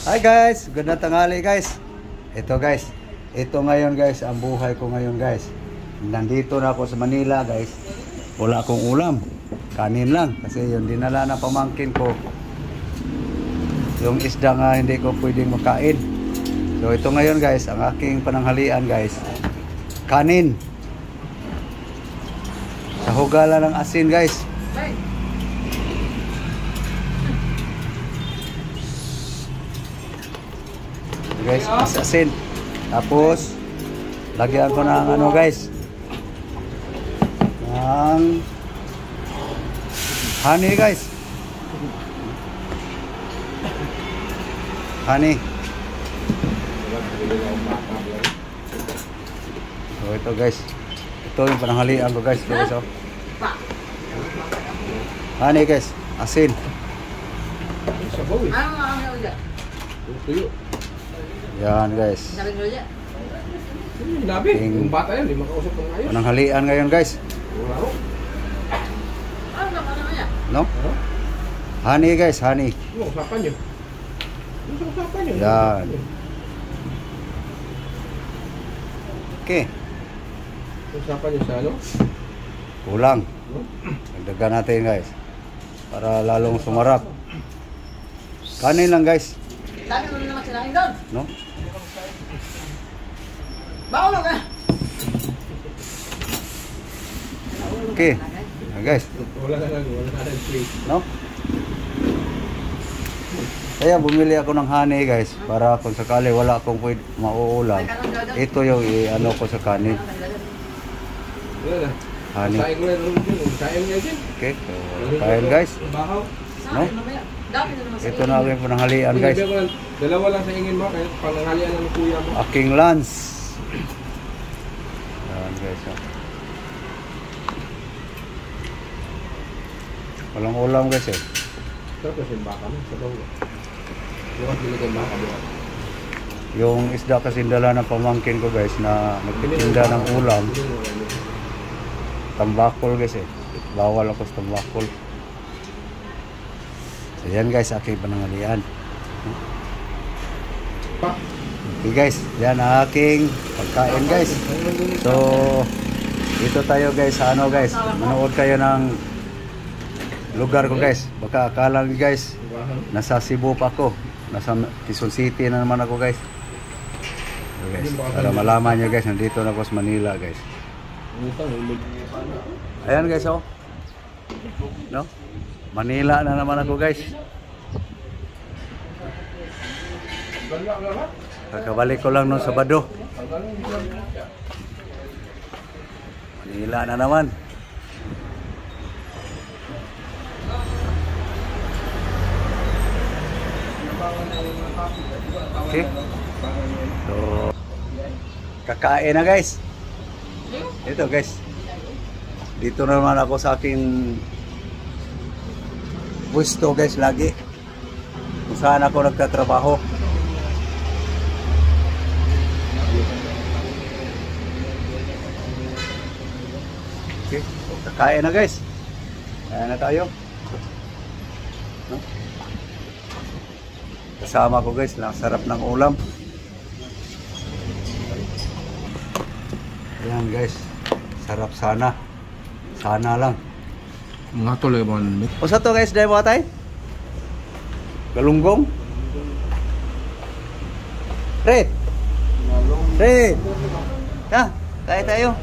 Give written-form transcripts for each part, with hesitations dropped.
Hi guys, good na tanghali guys. Ito guys, ito ngayon guys, ang buhay ko ngayon guys. Nandito na ako sa Manila guys. Wala akong ulam, kanin lang. Kasi yung dinala na pamangkin ko, yung isda nga hindi ko pwedeng makain. So ito ngayon guys, ang aking pananghalian guys, kanin. Sa hugala ng asin guys. Guys, asin. Tapos lagyan ko ng ano guys, ng honey guys. Honey. So ito guys, ito yung pananghalian ko guys. So, honey guys, asin. Yan guys. Yung bata yan, hindi makausap ng ayos. Pananghalian ngayon guys. No? Honey guys, honey. Usapan nyo. Usapan nyo. Yan. Okay. Usapan nyo sa ano? Kulang. Dagdagan natin guys. Para lalong sumarap. Kanin lang guys. Dami mo naman sinahin doon. No? Bawal ka. Okay. Guys. Wala na plate. No? Kaya bumili ako ng honey guys. Para kung sakali wala akong mauulam. Ito yung ano ko sa kanin. Wala na. Honey. Saing mo na rin. Saing nga dyan. Okay. So, kain guys. No? Ito na ako yung pananghalian guys. Dalawa lang sa ingin mo. Kaya pananghalian ng kuya mo. Aking lunch. Yan guys. Walang ulam guys eh. Tapos yung baka mo. Sa bawah. Bukas binigyan baka mo. Yung isda kasi dala ng pamangkin ko guys na magtitinda ng ulam. Tambakol guys eh. Bawal ako sa tambakol. So yan guys, aking pananghalian. Okay guys, yan ang aking pagkain guys. So dito tayo guys sa ano guys, manood kayo ng lugar ko guys. Baka akala nyo guys, nasa Cebu pa ako. Nasa Quezon City na naman ako guys. So guys, para malaman nyo guys, nandito na ako sa Manila guys. Ayan guys oh. No? Manila na naman ako guys. Kakabalik ko lang noong Sabado. Manila na naman. Okay. So kakain na guys. Ito guys. Dito naman ako sa aking pwesto guys lagi. Kung saan ako nagtatrabaho. Okay, so, kakain na guys. Kaya na tayo. No? Kasama ko guys, sarap ng ulam. Ayan guys, sarap sana. Sana lang. Nga tuloy mo. O sa to guys, dahil mo tay? Galunggong? Red! Red! Ha, kaya tayo.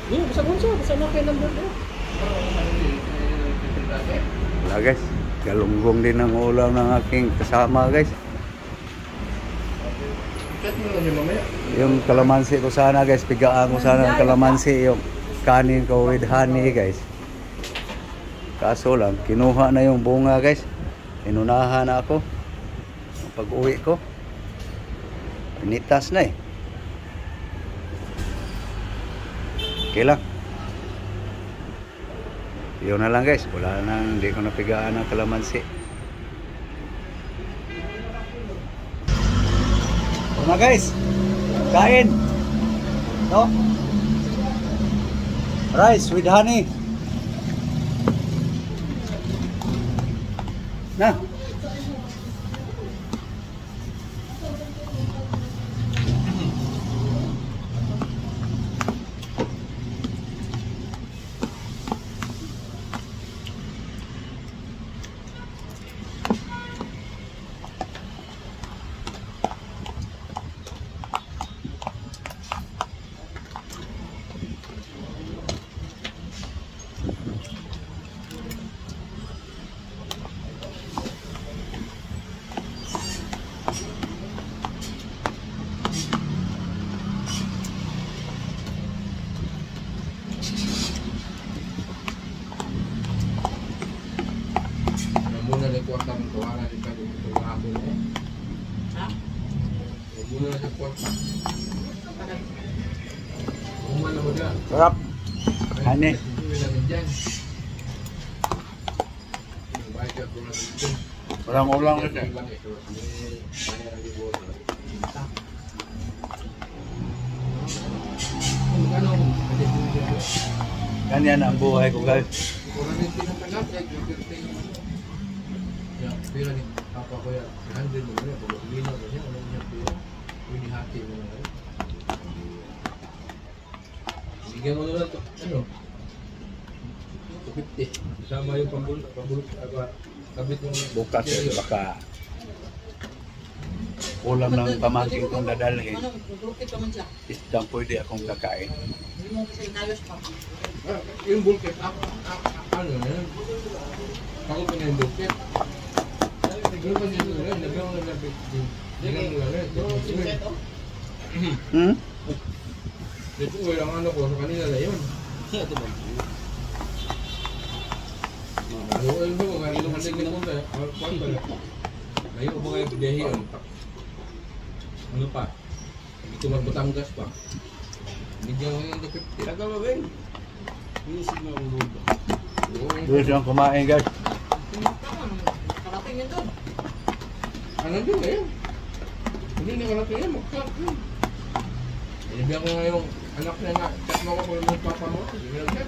Basta na kayo number doon. Wala guys, galunggong din ang ulam ng aking kasama guys. Yung kalamansi ko sana guys, pigaan ko sana ng kalamansi, yung kanin ko with honey guys. Kaso lang, kinuha na yung bunga guys. Inunahan na ako. Pag uwi ko, pinitas na eh. Okay lang. Yun na lang guys, wala nang, hindi ko napigaan ng kalamansi. Ito na guys, kain. No? Rice with honey. Na, Muna na kwarta ng tawaran di kayo sa hapon eh. Ha? Muna na sa kwarta. Umana mo dyan. Sarap. Ani. Hindi namin dyan. Baik ka po natin dyan. Walang ulang kasi. Ganyan ang buhay ko guys. Pira ni Papa ko yan. 100 mo na. Pag linaw ko niya, wala niya pira. Pinihati mo na. Bigyan mo na lang ito. Ano? 250. Isama yung pambulot. Kabit mo na. Bukas eh, baka ulam ng pamangkin kong dadalhin. Ano, bulkit pa man siya. Isdang pwede akong kakain. Hindi mo kasi inayos pa. Yung bulkit, ano na yan? Ako pa na yung bulkit. Siguro pa siya nila, nagawa na lang. Nagawa na lang. Dito ko yung ano ko, sa kanila na yun. Ito ba? Ano ko yung mga ilang handig na punta. Ngayon ko mga biyahe yun. Ano pa? Ito magbatangas pa. Bigyan ko yung 250. Tagal ba, Ben? Inisip mo ang luto. Doon siyang kumain guys. Parating yun doon. Ano din eh? Hindi na kalating yan, mag-cut yun. Inibigyan ko nga yung anak niya nga. Chat mo ko kung yung papa mo. Hindi mo nag-chat.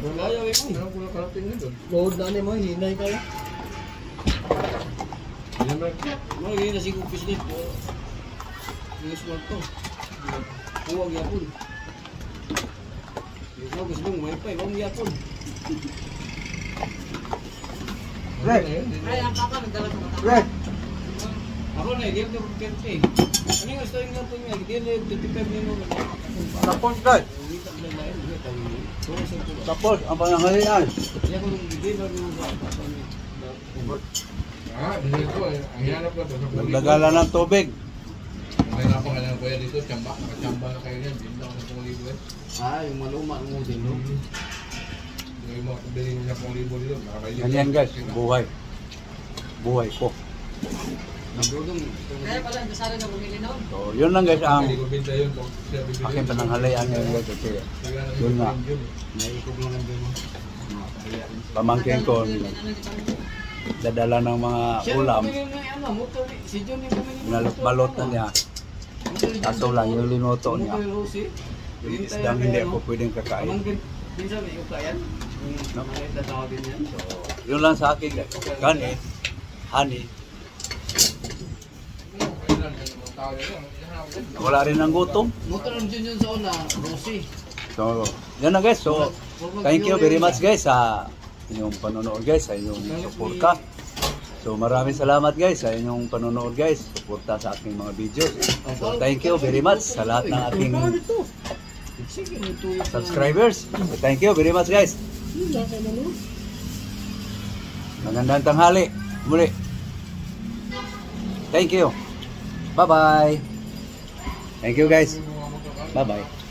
Wala yung ito. Ano ko na kalating yun doon? Load na mo, hinay kayo. Hindi na nag-chat. Mga ganyan na siguro business po. Yung smart to. Huwag yapon. Yung gusto mong wifi, huwag yapon. Re! Ay, ang papa nagdala sa mata. Re! Ako na, hindi ako kente. Ano yung gusto yung yapon niya? Hindi na 25 minuto. Tapos guys. Hindi ka na lain. Hindi ka na. Tapos ang pananghalian. Hindi ako nung hindi na rin sa papa niya. Hindi ko eh. Ang hinanap ko ito. Nagdagala ng tubig. May napang alam ko yan dito. Tsamba. Nakachamba na kayo yan. Binta ko na 1,000 eh. Ah, yung maluma mo din, no? Yung mga bilhin niya 1,000 dito. Ganyan guys, buhay. Buhay ko. Nabrodong. Kaya pala, dasara na bumili noon. So yun lang guys ang Hindi ko binta yun. aking pananghalian ngayon guys. Kasi yun nga, Naikog mo lang din mo. pamangkin ko dadala ng mga ulam. Si John yung bumili ng Balot na niya. Kaso lang yung linuto niya. Yung isdang hindi ako pwedeng kakain. Minsan may ukayan. No? Tatawag din yan. Yun lang sa akin guys. Ganit, honey. Wala rin ng gutom. Motor ang John yun sa una, Rosie. So, yan na guys. So, thank you very much guys sa inyong panonood guys, sa inyong suporta. So, maraming salamat guys sa inyong panonood guys. Suporta sa aking mga videos. So, thank you very much sa lahat ng aking subscribers. So, thank you very much guys. Magandang tanghali. Muli. Thank you. Bye-bye. Thank you guys. Bye-bye.